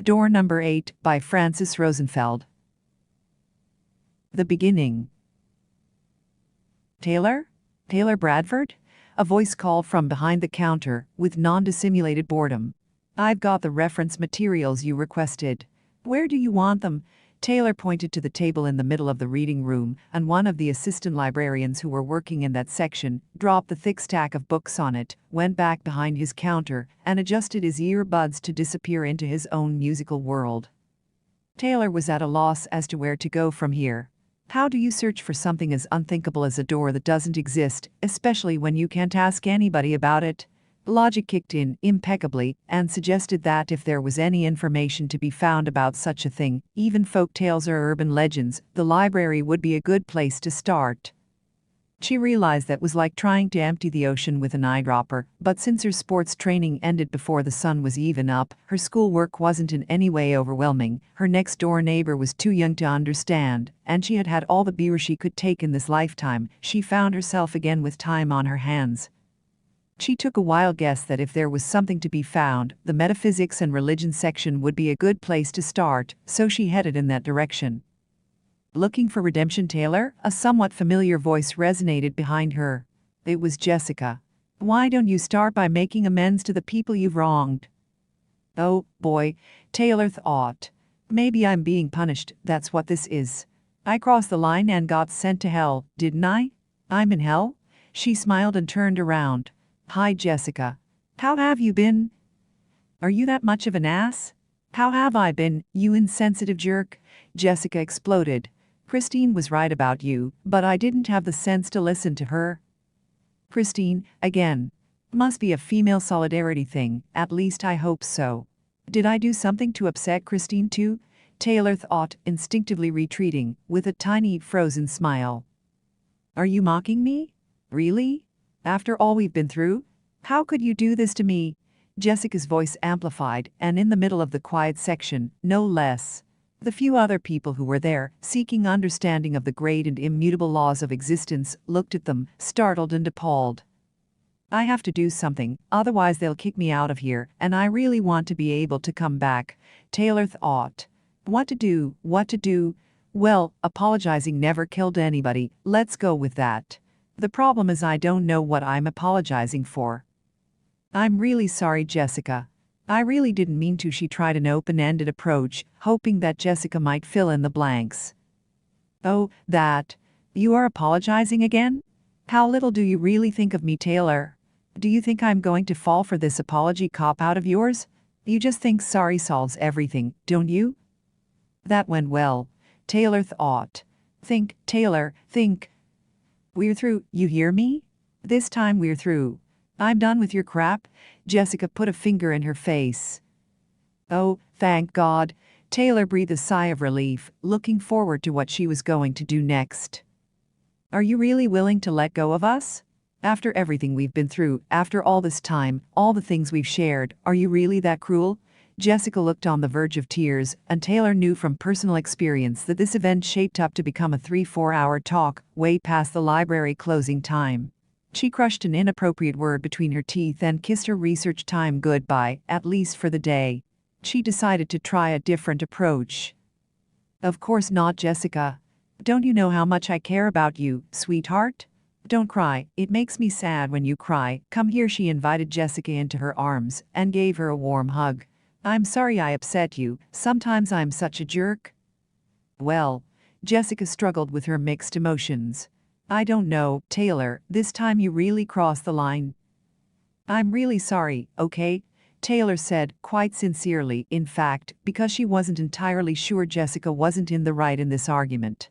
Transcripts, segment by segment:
Door Number 8 by Francis Rosenfeld. The beginning. Taylor? Taylor Bradford? A voice called from behind the counter, with non-dissimulated boredom. I've got the reference materials you requested. Where do you want them? Taylor pointed to the table in the middle of the reading room, and one of the assistant librarians who were working in that section dropped the thick stack of books on it, went back behind his counter, and adjusted his earbuds to disappear into his own musical world. Taylor was at a loss as to where to go from here. How do you search for something as unthinkable as a door that doesn't exist, especially when you can't ask anybody about it? Logic kicked in impeccably and suggested that if there was any information to be found about such a thing, even folk tales or urban legends, the library would be a good place to start. She realized that was like trying to empty the ocean with an eyedropper, but since her sports training ended before the sun was even up, her schoolwork wasn't in any way overwhelming, her next-door neighbor was too young to understand, and she had had all the beer she could take in this lifetime. She found herself again with time on her hands. She took a wild guess that if there was something to be found, the metaphysics and religion section would be a good place to start, so she headed in that direction. Looking for redemption, Taylor? A somewhat familiar voice resonated behind her. It was Jessica. Why don't you start by making amends to the people you've wronged? Oh, boy, Taylor thought. Maybe I'm being punished, that's what this is. I crossed the line and got sent to hell, didn't I? I'm in hell? She smiled and turned around. Hi, Jessica. How have you been? Are you that much of an ass? How have I been, you insensitive jerk? Jessica exploded. Christine was right about you, but I didn't have the sense to listen to her. Christine, again. Must be a female solidarity thing, at least I hope so. Did I do something to upset Christine too? Taylor thought, instinctively retreating, with a tiny, frozen smile. Are you mocking me? Really? After all we've been through? How could you do this to me? Jessica's voice amplified, and in the middle of the quiet section, no less. The few other people who were there, seeking understanding of the great and immutable laws of existence, looked at them, startled and appalled. I have to do something, otherwise they'll kick me out of here, and I really want to be able to come back, Taylor thought. What to do? What to do? Well, apologizing never killed anybody, let's go with that. The problem is I don't know what I'm apologizing for. I'm really sorry, Jessica. I really didn't mean to. She tried an open-ended approach, hoping that Jessica might fill in the blanks. Oh, that. You are apologizing again? How little do you really think of me, Taylor? Do you think I'm going to fall for this apology cop-out of yours? You just think sorry solves everything, don't you? That went well, Taylor thought. Think, Taylor, think. We're through, you hear me? This time we're through. I'm done with your crap. Jessica put a finger in her face. Oh, thank God. Taylor breathed a sigh of relief, looking forward to what she was going to do next. Are you really willing to let go of us? After everything we've been through, after all this time, all the things we've shared, are you really that cruel? Jessica looked on the verge of tears, and Taylor knew from personal experience that this event shaped up to become a 3-4 hour talk, way past the library closing time. She crushed an inappropriate word between her teeth and kissed her research time goodbye, at least for the day. She decided to try a different approach. Of course not, Jessica. Don't you know how much I care about you, sweetheart? Don't cry, it makes me sad when you cry. Come here. She invited Jessica into her arms and gave her a warm hug. I'm sorry I upset you, sometimes I'm such a jerk. Well, Jessica struggled with her mixed emotions. I don't know, Taylor, this time you really crossed the line. I'm really sorry, okay? Taylor said, quite sincerely, in fact, because she wasn't entirely sure Jessica wasn't in the right in this argument.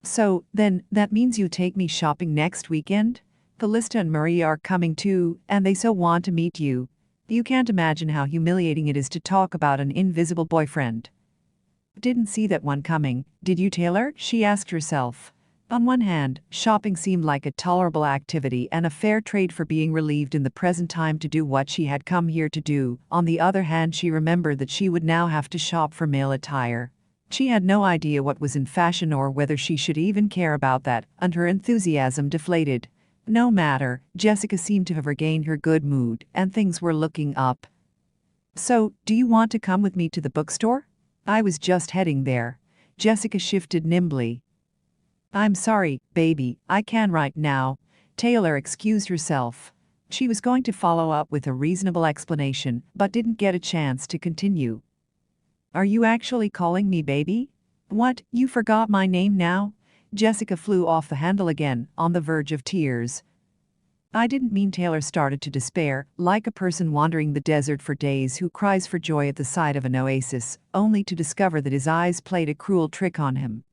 So, then, that means you take me shopping next weekend? Callista and Marie are coming too, and they so want to meet you. You can't imagine how humiliating it is to talk about an invisible boyfriend. Didn't see that one coming, did you, Taylor? She asked herself. On one hand, shopping seemed like a tolerable activity and a fair trade for being relieved in the present time to do what she had come here to do. On the other hand, she remembered that she would now have to shop for male attire. She had no idea what was in fashion or whether she should even care about that, and her enthusiasm deflated. No matter, Jessica seemed to have regained her good mood, and things were looking up. So, do you want to come with me to the bookstore? I was just heading there. Jessica shifted nimbly. I'm sorry, baby, I can't right now. Taylor excused herself. She was going to follow up with a reasonable explanation, but didn't get a chance to continue. Are you actually calling me baby? What, you forgot my name now? Jessica flew off the handle again, on the verge of tears. I didn't mean. Taylor started to despair, like a person wandering the desert for days who cries for joy at the sight of an oasis, only to discover that his eyes played a cruel trick on him.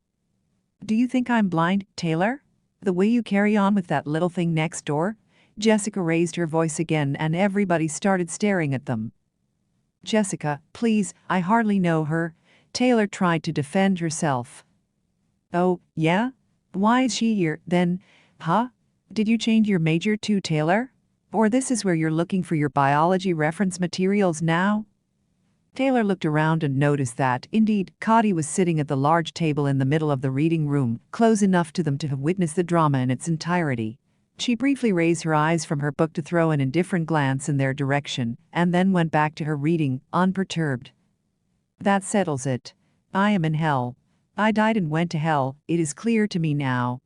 Do you think I'm blind, Taylor? The way you carry on with that little thing next door? Jessica raised her voice again and everybody started staring at them. Jessica, please, I hardly know her. Taylor tried to defend herself. Oh, yeah? Why is she here, then? Huh? Did you change your major too, Taylor? Or this is where you're looking for your biology reference materials now? Taylor looked around and noticed that, indeed, Cotty was sitting at the large table in the middle of the reading room, close enough to them to have witnessed the drama in its entirety. She briefly raised her eyes from her book to throw an indifferent glance in their direction, and then went back to her reading, unperturbed. That settles it. I am in hell. I died and went to hell, it is clear to me now.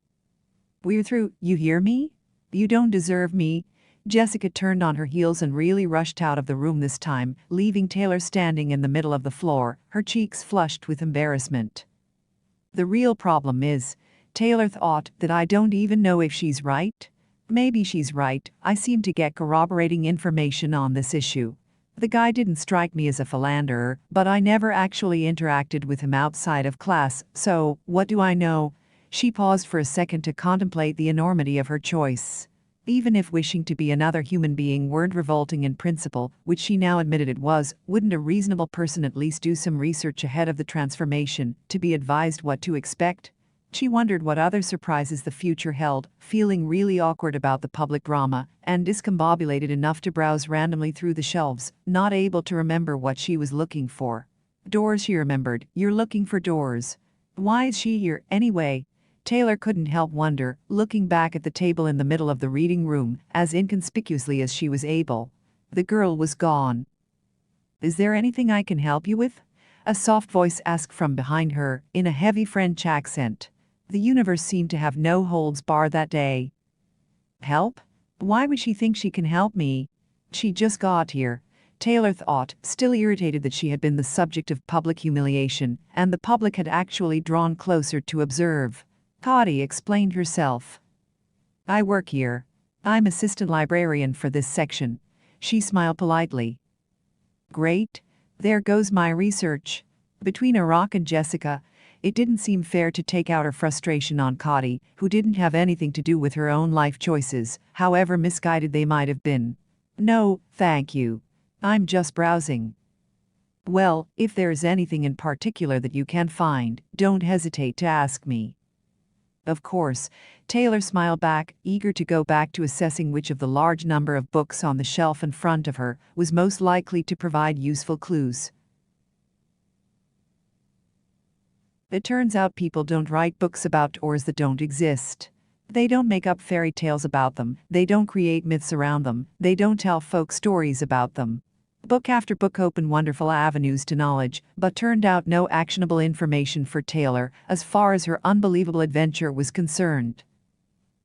We're through, you hear me? You don't deserve me. Jessica turned on her heels and really rushed out of the room this time, leaving Taylor standing in the middle of the floor, her cheeks flushed with embarrassment. The real problem is, Taylor thought, that I don't even know if she's right. Maybe she's right. I seem to get corroborating information on this issue. The guy didn't strike me as a philanderer, but I never actually interacted with him outside of class, so, what do I know? She paused for a second to contemplate the enormity of her choice. Even if wishing to be another human being weren't revolting in principle, which she now admitted it was, wouldn't a reasonable person at least do some research ahead of the transformation, to be advised what to expect? She wondered what other surprises the future held, feeling really awkward about the public drama, and discombobulated enough to browse randomly through the shelves, not able to remember what she was looking for. Doors, she remembered. You're looking for doors. Why is she here, anyway? Taylor couldn't help wonder, looking back at the table in the middle of the reading room, as inconspicuously as she was able. The girl was gone. Is there anything I can help you with? A soft voice asked from behind her, in a heavy French accent. The universe seemed to have no holds barred that day. Help? Why would she think she can help me? She just got here. Taylor thought, still irritated that she had been the subject of public humiliation, and the public had actually drawn closer to observe. Cotty explained herself. I work here. I'm assistant librarian for this section. She smiled politely. Great. There goes my research. Between Iraq and Jessica, it didn't seem fair to take out her frustration on Cotty, who didn't have anything to do with her own life choices, however misguided they might have been. No, thank you. I'm just browsing. Well, if there's anything in particular that you can find, don't hesitate to ask me. Of course, Taylor smiled back, eager to go back to assessing which of the large number of books on the shelf in front of her was most likely to provide useful clues. It turns out people don't write books about doors that don't exist. They don't make up fairy tales about them, they don't create myths around them, they don't tell folk stories about them. Book after book opened wonderful avenues to knowledge, but turned out no actionable information for Taylor as far as her unbelievable adventure was concerned.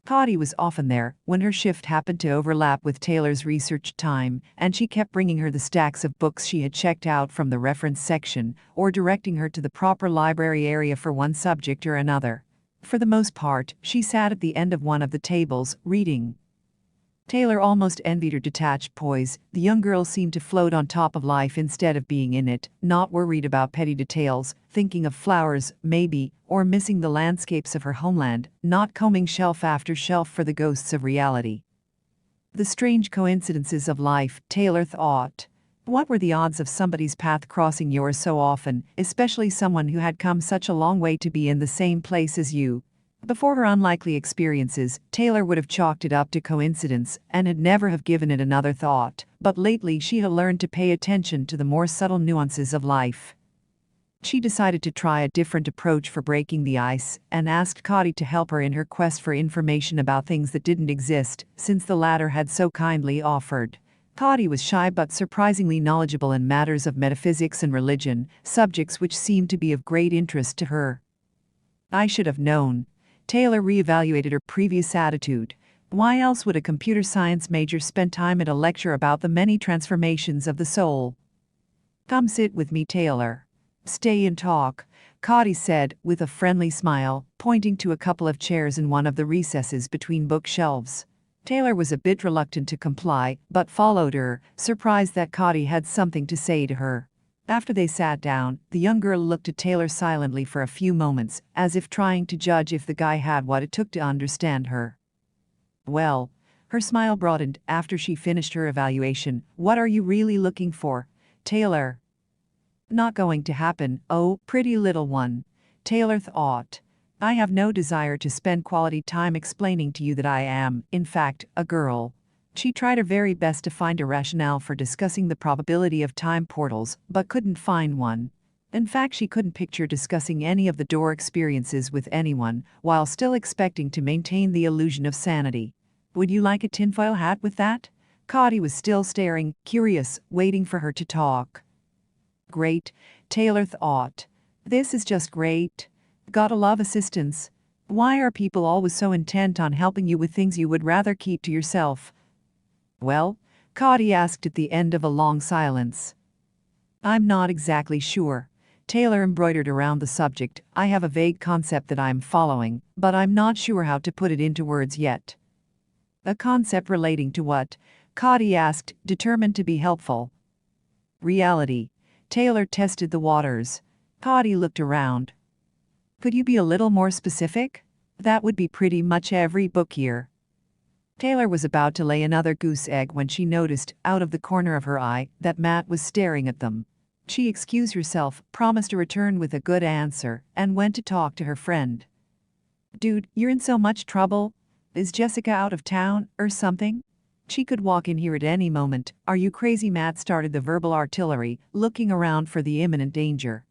Cotty was often there when her shift happened to overlap with Taylor's research time, and she kept bringing her the stacks of books she had checked out from the reference section, or directing her to the proper library area for one subject or another. For the most part, she sat at the end of one of the tables, reading. Taylor almost envied her detached poise. The young girl seemed to float on top of life instead of being in it, not worried about petty details, thinking of flowers, maybe, or missing the landscapes of her homeland, not combing shelf after shelf for the ghosts of reality. The strange coincidences of life, Taylor thought. What were the odds of somebody's path crossing yours so often, especially someone who had come such a long way to be in the same place as you? Before her unlikely experiences, Taylor would have chalked it up to coincidence and had never have given it another thought, but lately she had learned to pay attention to the more subtle nuances of life. She decided to try a different approach for breaking the ice, and asked Cotty to help her in her quest for information about things that didn't exist, since the latter had so kindly offered. Cody was shy but surprisingly knowledgeable in matters of metaphysics and religion, subjects which seemed to be of great interest to her. I should have known. Taylor reevaluated her previous attitude. Why else would a computer science major spend time at a lecture about the many transformations of the soul? Come sit with me, Taylor. Stay and talk, Cody said, with a friendly smile, pointing to a couple of chairs in one of the recesses between bookshelves. Taylor was a bit reluctant to comply, but followed her, surprised that Cody had something to say to her. After they sat down, the young girl looked at Taylor silently for a few moments, as if trying to judge if the guy had what it took to understand her. Well, her smile broadened after she finished her evaluation. What are you really looking for, Taylor? Not going to happen, oh, pretty little one, Taylor thought. I have no desire to spend quality time explaining to you that I am, in fact, a girl. She tried her very best to find a rationale for discussing the probability of time portals, but couldn't find one. In fact, she couldn't picture discussing any of the door experiences with anyone, while still expecting to maintain the illusion of sanity. Would you like a tinfoil hat with that? Cody was still staring, curious, waiting for her to talk. Great, Taylor thought. This is just great. Gotta love assistance. Why are people always so intent on helping you with things you would rather keep to yourself? Well, Cody asked at the end of a long silence. I'm not exactly sure. Taylor embroidered around the subject. I have a vague concept that I'm following, but I'm not sure how to put it into words yet. A concept relating to what? Cody asked, determined to be helpful. Reality. Taylor tested the waters. Cody looked around. Could you be a little more specific? That would be pretty much every book here. Taylor was about to lay another goose egg when she noticed, out of the corner of her eye, that Matt was staring at them. She excused herself, promised to return with a good answer, and went to talk to her friend. Dude, you're in so much trouble? Is Jessica out of town, or something? She could walk in here at any moment. Are you crazy? Matt started the verbal artillery, looking around for the imminent danger.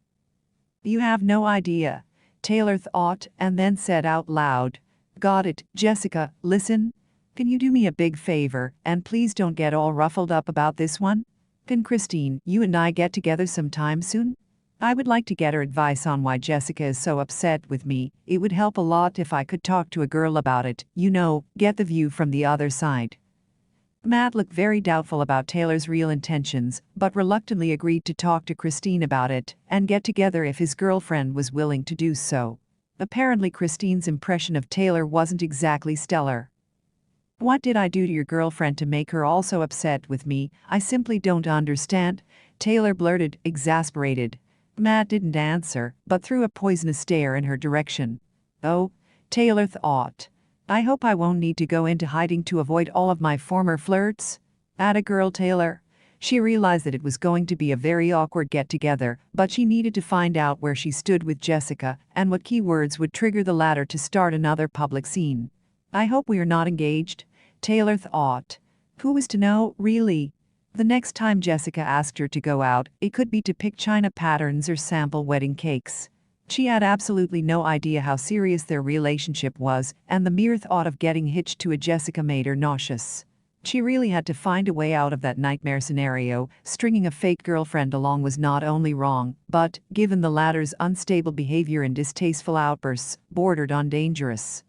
You have no idea, Taylor thought, and then said out loud. Got it, Jessica, listen. Can you do me a big favor, and please don't get all ruffled up about this one? Can Christine, you and I get together sometime soon? I would like to get her advice on why Jessica is so upset with me. It would help a lot if I could talk to a girl about it, you know, get the view from the other side. Matt looked very doubtful about Taylor's real intentions, but reluctantly agreed to talk to Christine about it and get together if his girlfriend was willing to do so. Apparently Christine's impression of Taylor wasn't exactly stellar. What did I do to your girlfriend to make her all so upset with me? I simply don't understand, Taylor blurted, exasperated. Matt didn't answer, but threw a poisonous stare in her direction. Oh, Taylor thought. I hope I won't need to go into hiding to avoid all of my former flirts. Atta girl, Taylor. She realized that it was going to be a very awkward get-together, but she needed to find out where she stood with Jessica and what keywords would trigger the latter to start another public scene. I hope we are not engaged, Taylor thought. Who was to know, really? The next time Jessica asked her to go out, it could be to pick china patterns or sample wedding cakes. She had absolutely no idea how serious their relationship was, and the mere thought of getting hitched to a Jessica made her nauseous. She really had to find a way out of that nightmare scenario. Stringing a fake girlfriend along was not only wrong, but, given the latter's unstable behavior and distasteful outbursts, bordered on dangerous.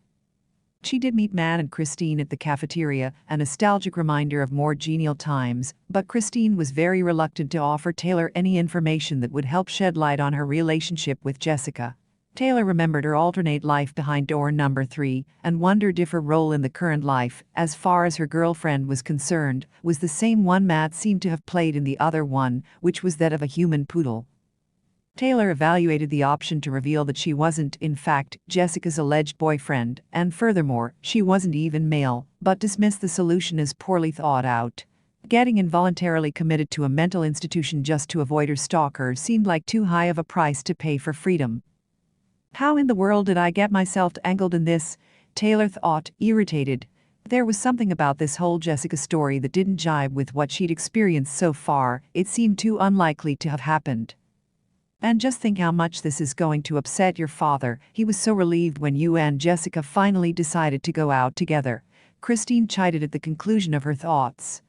She did meet Matt and Christine at the cafeteria, a nostalgic reminder of more genial times, but Christine was very reluctant to offer Taylor any information that would help shed light on her relationship with Jessica. Taylor remembered her alternate life behind door number 3 and wondered if her role in the current life, as far as her girlfriend was concerned, was the same one Matt seemed to have played in the other one, which was that of a human poodle. Taylor evaluated the option to reveal that she wasn't, in fact, Jessica's alleged boyfriend, and furthermore, she wasn't even male, but dismissed the solution as poorly thought out. Getting involuntarily committed to a mental institution just to avoid her stalker seemed like too high of a price to pay for freedom. How in the world did I get myself tangled in this? Taylor thought, irritated. There was something about this whole Jessica story that didn't jibe with what she'd experienced so far. It seemed too unlikely to have happened. And just think how much this is going to upset your father. He was so relieved when you and Jessica finally decided to go out together. Christine chided at the conclusion of her thoughts.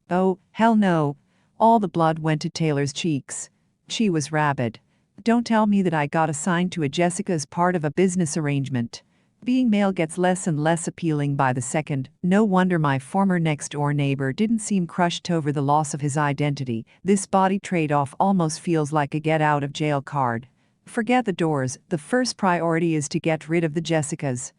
Oh, hell no. All the blood went to Taylor's cheeks. She was rabid. Don't tell me that I got assigned to a Jessica as part of a business arrangement. Being male gets less and less appealing by the second. No wonder my former next-door neighbor didn't seem crushed over the loss of his identity. This body trade-off almost feels like a get-out-of-jail card. Forget the doors, the first priority is to get rid of the Jessicas.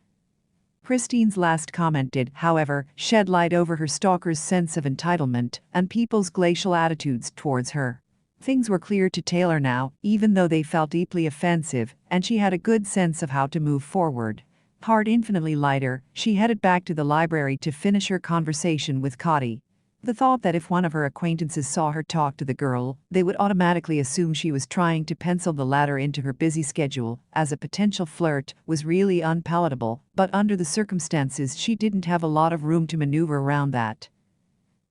Christine's last comment did, however, shed light over her stalker's sense of entitlement and people's glacial attitudes towards her. Things were clear to Taylor now, even though they felt deeply offensive, and she had a good sense of how to move forward. Heart infinitely lighter, she headed back to the library to finish her conversation with Cotty. The thought that if one of her acquaintances saw her talk to the girl, they would automatically assume she was trying to pencil the latter into her busy schedule as a potential flirt was really unpalatable, but under the circumstances she didn't have a lot of room to maneuver around that.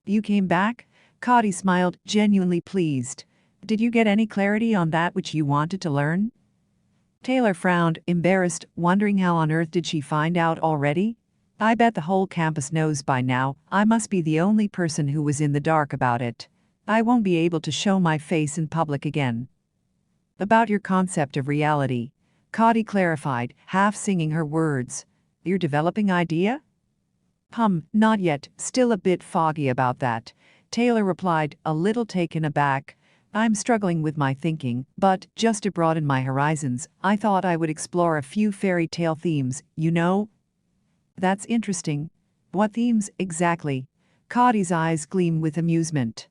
"You came back?" Cotty smiled, genuinely pleased. "Did you get any clarity on that which you wanted to learn?" Taylor frowned, embarrassed, wondering how on earth did she find out already? "I bet the whole campus knows by now. I must be the only person who was in the dark about it. I won't be able to show my face in public again." "About your concept of reality," Cotty clarified, half singing her words. "Your developing idea?" Not yet, still a bit foggy about that," Taylor replied, a little taken aback. "I'm struggling with my thinking, but, just to broaden my horizons, I thought I would explore a few fairy tale themes, you know?" "That's interesting. What themes, exactly?" Cotty's eyes gleam with amusement.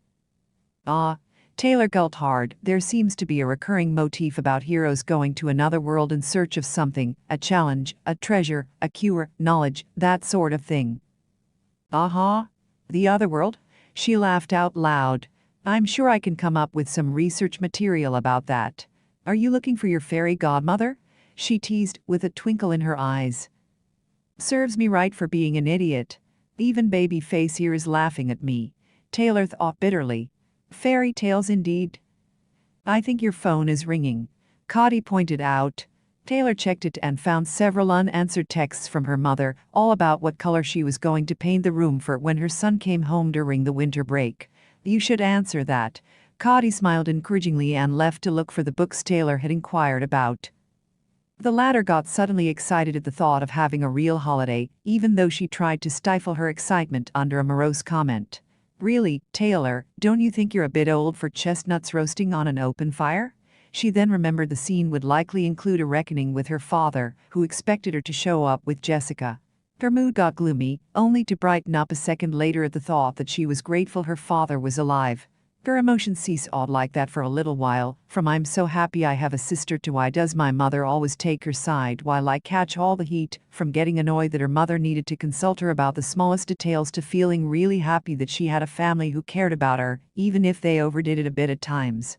Taylor gulped hard. "There seems to be a recurring motif about heroes going to another world in search of something, a challenge, a treasure, a cure, knowledge, that sort of thing." The other world?" She laughed out loud. "I'm sure I can come up with some research material about that. Are you looking for your fairy godmother?" she teased, with a twinkle in her eyes. "Serves me right for being an idiot. Even baby face here is laughing at me," Taylor thought bitterly. "Fairy tales indeed." "I think your phone is ringing," Cotty pointed out. Taylor checked it and found several unanswered texts from her mother, all about what color she was going to paint the room for when her son came home during the winter break. "You should answer that." Cotty smiled encouragingly and left to look for the books Taylor had inquired about. The latter got suddenly excited at the thought of having a real holiday, even though she tried to stifle her excitement under a morose comment. "Really, Taylor, don't you think you're a bit old for chestnuts roasting on an open fire?" She then remembered the scene would likely include a reckoning with her father, who expected her to show up with Jessica. Her mood got gloomy, only to brighten up a second later at the thought that she was grateful her father was alive. Her emotions ceased odd like that for a little while, from "I'm so happy I have a sister" to "why does my mother always take her side while I catch all the heat," from getting annoyed that her mother needed to consult her about the smallest details to feeling really happy that she had a family who cared about her, even if they overdid it a bit at times.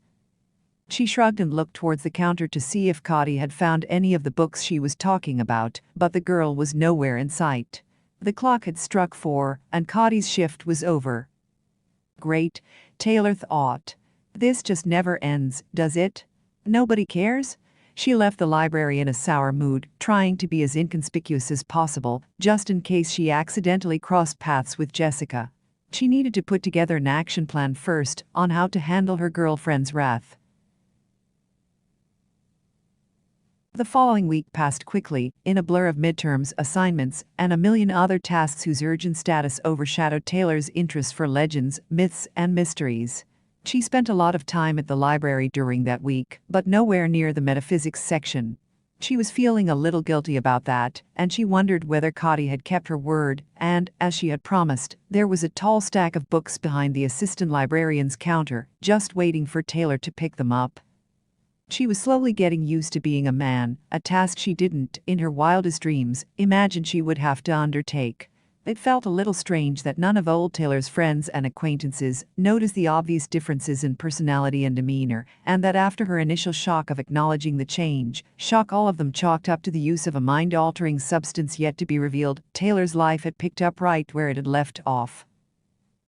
She shrugged and looked towards the counter to see if Cotty had found any of the books she was talking about, but the girl was nowhere in sight. The clock had struck 4, and Cotty's shift was over. Great, Taylor thought. This just never ends, does it? Nobody cares? She left the library in a sour mood, trying to be as inconspicuous as possible, just in case she accidentally crossed paths with Jessica. She needed to put together an action plan first on how to handle her girlfriend's wrath. The following week passed quickly, in a blur of midterms, assignments, and a million other tasks whose urgent status overshadowed Taylor's interest for legends, myths, and mysteries. She spent a lot of time at the library during that week, but nowhere near the metaphysics section. She was feeling a little guilty about that, and she wondered whether Cotty had kept her word, and, as she had promised, there was a tall stack of books behind the assistant librarian's counter, just waiting for Taylor to pick them up. She was slowly getting used to being a man, a task she didn't, in her wildest dreams, imagine she would have to undertake. It felt a little strange that none of old Taylor's friends and acquaintances noticed the obvious differences in personality and demeanor, and that after her initial shock of acknowledging the change, shock all of them chalked up to the use of a mind-altering substance yet to be revealed, Taylor's life had picked up right where it had left off.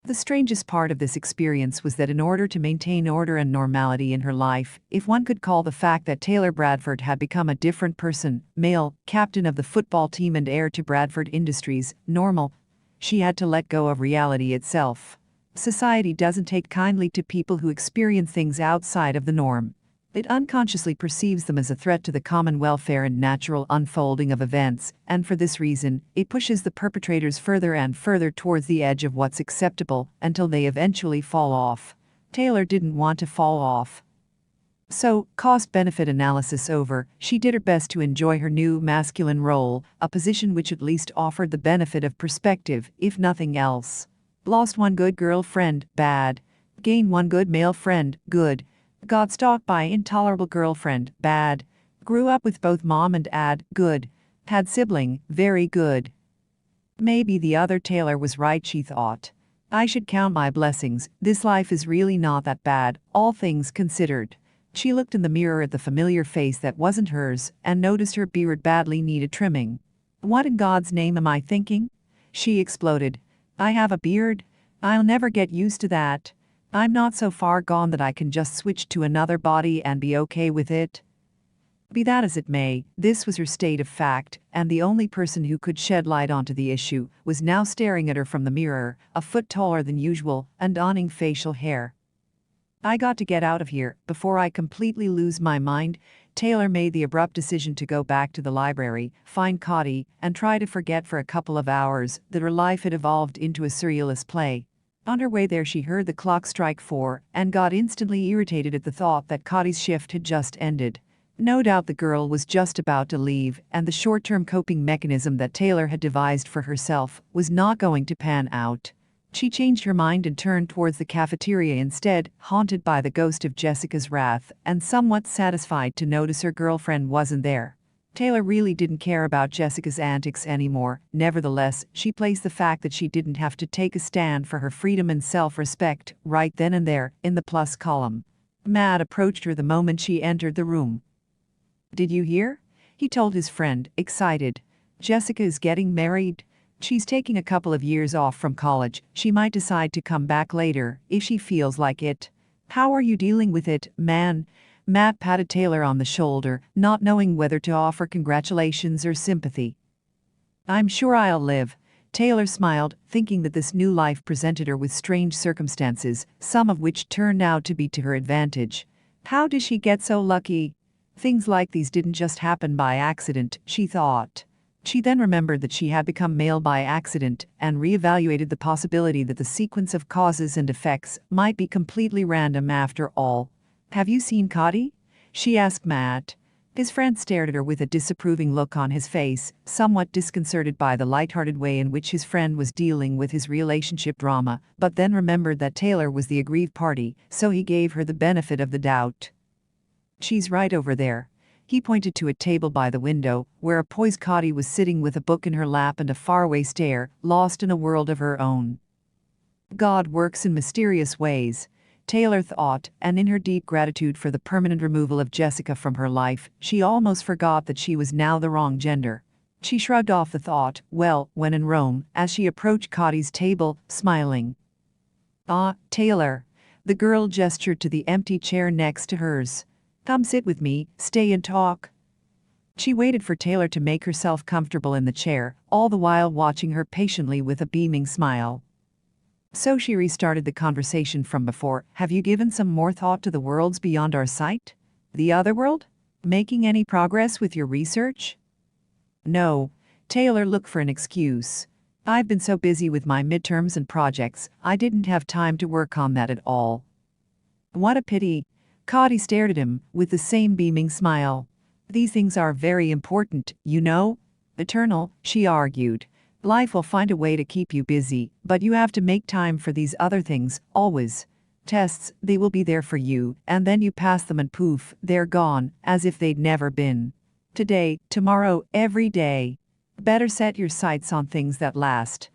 The strangest part of this experience was that in order to maintain order and normality in her life, if one could call the fact that Taylor Bradford had become a different person, male, captain of the football team and heir to Bradford Industries, normal, she had to let go of reality itself. Society doesn't take kindly to people who experience things outside of the norm. It unconsciously perceives them as a threat to the common welfare and natural unfolding of events, and for this reason, it pushes the perpetrators further and further towards the edge of what's acceptable until they eventually fall off. Taylor didn't want to fall off. So, cost-benefit analysis over, she did her best to enjoy her new masculine role, a position which at least offered the benefit of perspective, if nothing else. Lost one good girlfriend, bad. Gained one good male friend, good. Got stalked by intolerable girlfriend, bad. Grew up with both mom and dad, good. Had sibling, very good. Maybe the other Taylor was right, she thought. I should count my blessings, this life is really not that bad, all things considered. She looked in the mirror at the familiar face that wasn't hers, and noticed her beard badly needed trimming. What in God's name am I thinking? She exploded. I have a beard? I'll never get used to that. I'm not so far gone that I can just switch to another body and be okay with it. Be that as it may, this was her state of fact, and the only person who could shed light onto the issue was now staring at her from the mirror, a foot taller than usual, and donning facial hair. I got to get out of here, before I completely lose my mind. Taylor made the abrupt decision to go back to the library, find Cotty, and try to forget for a couple of hours that her life had evolved into a surrealist play. On her way there she heard the clock strike 4, and got instantly irritated at the thought that Cotty's shift had just ended. No doubt the girl was just about to leave, and the short-term coping mechanism that Taylor had devised for herself was not going to pan out. She changed her mind and turned towards the cafeteria instead, haunted by the ghost of Jessica's wrath, and somewhat satisfied to notice her girlfriend wasn't there. Taylor really didn't care about Jessica's antics anymore. Nevertheless, she placed the fact that she didn't have to take a stand for her freedom and self-respect right then and there in the plus column. Matt approached her the moment she entered the room. Did you hear? He told his friend, excited. Jessica is getting married. She's taking a couple of years off from college. She might decide to come back later, if she feels like it. How are you dealing with it, man? Matt patted Taylor on the shoulder, not knowing whether to offer congratulations or sympathy. I'm sure I'll live. Taylor smiled, thinking that this new life presented her with strange circumstances, some of which turned out to be to her advantage. How did she get so lucky? Things like these didn't just happen by accident, she thought. She then remembered that she had become male by accident and reevaluated the possibility that the sequence of causes and effects might be completely random after all. Have you seen Cotty? She asked Matt. His friend stared at her with a disapproving look on his face, somewhat disconcerted by the lighthearted way in which his friend was dealing with his relationship drama, but then remembered that Taylor was the aggrieved party, so he gave her the benefit of the doubt. She's right over there. He pointed to a table by the window, where a poised Cotty was sitting with a book in her lap and a faraway stare, lost in a world of her own. God works in mysterious ways, Taylor thought, and in her deep gratitude for the permanent removal of Jessica from her life, she almost forgot that she was now the wrong gender. She shrugged off the thought, well, when in Rome, as she approached Cotty's table, smiling. Ah, Taylor. The girl gestured to the empty chair next to hers. Come sit with me, stay and talk. She waited for Taylor to make herself comfortable in the chair, all the while watching her patiently with a beaming smile. So she restarted the conversation from before. Have you given some more thought to the worlds beyond our sight? The other world? Making any progress with your research? No. Taylor looked for an excuse. I've been so busy with my midterms and projects, I didn't have time to work on that at all. What a pity. Cotty stared at him, with the same beaming smile. These things are very important, you know? Eternal, she argued. Life will find a way to keep you busy, but you have to make time for these other things, always. Tests, they will be there for you, and then you pass them and poof, they're gone, as if they'd never been. Today, tomorrow, every day. Better set your sights on things that last.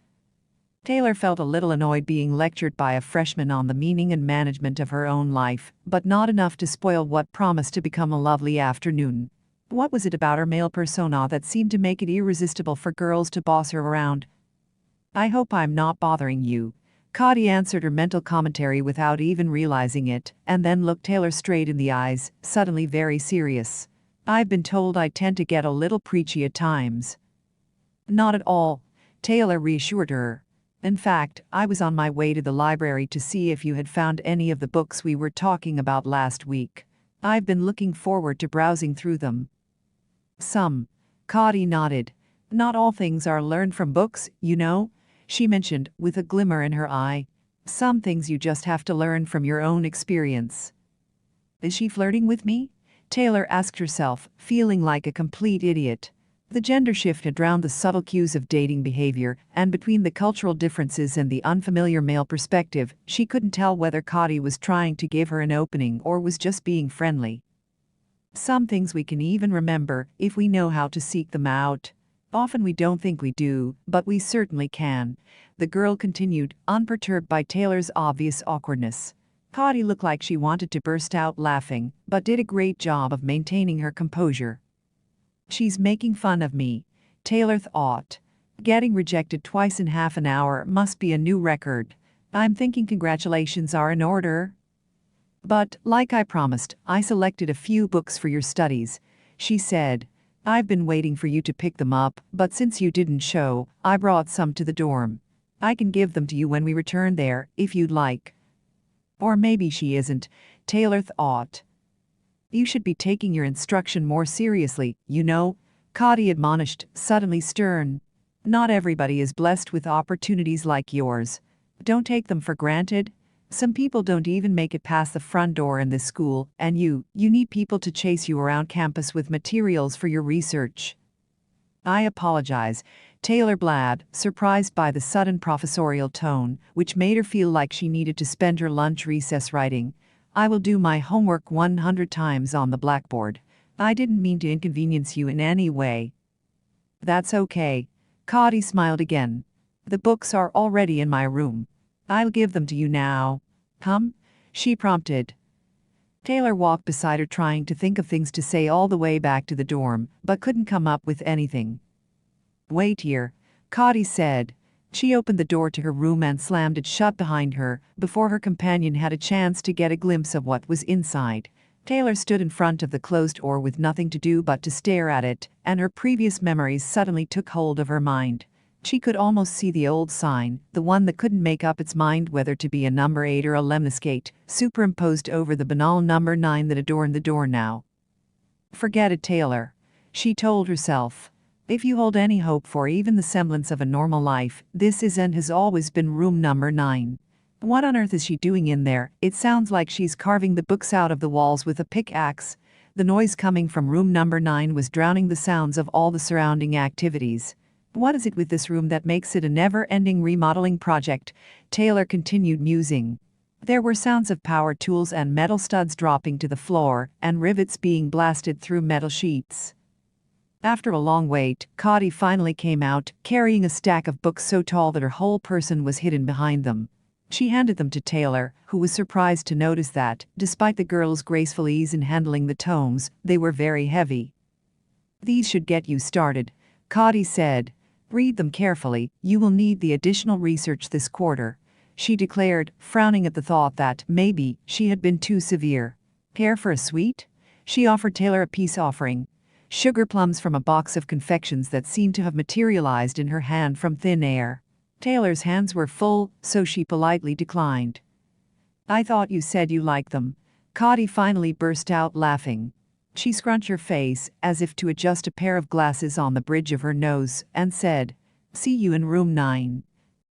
Taylor felt a little annoyed being lectured by a freshman on the meaning and management of her own life, but not enough to spoil what promised to become a lovely afternoon. What was it about her male persona that seemed to make it irresistible for girls to boss her around? I hope I'm not bothering you. Cotty answered her mental commentary without even realizing it, and then looked Taylor straight in the eyes, suddenly very serious. I've been told I tend to get a little preachy at times. Not at all, Taylor reassured her. In fact, I was on my way to the library to see if you had found any of the books we were talking about last week. I've been looking forward to browsing through them. Some. Cody nodded. Not all things are learned from books, you know, she mentioned, with a glimmer in her eye. Some things you just have to learn from your own experience. Is she flirting with me? Taylor asked herself, feeling like a complete idiot. The gender shift had drowned the subtle cues of dating behavior, and between the cultural differences and the unfamiliar male perspective, she couldn't tell whether Cody was trying to give her an opening or was just being friendly. Some things we can even remember if we know how to seek them out. Often we don't think we do, but we certainly can. The girl continued, unperturbed by Taylor's obvious awkwardness. Cody looked like she wanted to burst out laughing, but did a great job of maintaining her composure. She's making fun of me, Taylor thought. Getting rejected twice in half an hour must be a new record. I'm thinking congratulations are in order. But, like I promised, I selected a few books for your studies, she said. I've been waiting for you to pick them up, but since you didn't show, I brought some to the dorm. I can give them to you when we return there, if you'd like. Or maybe she isn't, Taylor thought. You should be taking your instruction more seriously, you know, Cody admonished, suddenly stern. Not everybody is blessed with opportunities like yours. Don't take them for granted. Some people don't even make it past the front door in this school, and you need people to chase you around campus with materials for your research. I apologize, Taylor blabbed, surprised by the sudden professorial tone, which made her feel like she needed to spend her lunch recess writing. I will do my homework 100 times on the blackboard. I didn't mean to inconvenience you in any way. That's okay. Cody smiled again. The books are already in my room. I'll give them to you now. Come? She prompted. Taylor walked beside her trying to think of things to say all the way back to the dorm, but couldn't come up with anything. Wait here, Cody said. She opened the door to her room and slammed it shut behind her, before her companion had a chance to get a glimpse of what was inside. Taylor stood in front of the closed door with nothing to do but to stare at it, and her previous memories suddenly took hold of her mind. She could almost see the old sign, the one that couldn't make up its mind whether to be a number 8 or a lemniscate, superimposed over the banal number 9 that adorned the door now. Forget it, Taylor, she told herself. If you hold any hope for even the semblance of a normal life, this is and has always been room number 9. What on earth is she doing in there? It sounds like she's carving the books out of the walls with a pickaxe. The noise coming from room number 9 was drowning the sounds of all the surrounding activities. What is it with this room that makes it a never-ending remodeling project? Taylor continued musing. There were sounds of power tools and metal studs dropping to the floor, and rivets being blasted through metal sheets. After a long wait, Cody finally came out, carrying a stack of books so tall that her whole person was hidden behind them. She handed them to Taylor, who was surprised to notice that, despite the girl's graceful ease in handling the tomes, they were very heavy. These should get you started, Cody said. Read them carefully, you will need the additional research this quarter, she declared, frowning at the thought that, maybe, she had been too severe. Care for a sweet? She offered Taylor a peace offering. Sugar plums from a box of confections that seemed to have materialized in her hand from thin air. Taylor's hands were full, so she politely declined. I thought you said you liked them. Cody finally burst out laughing. She scrunched her face, as if to adjust a pair of glasses on the bridge of her nose, and said, See you in room 9.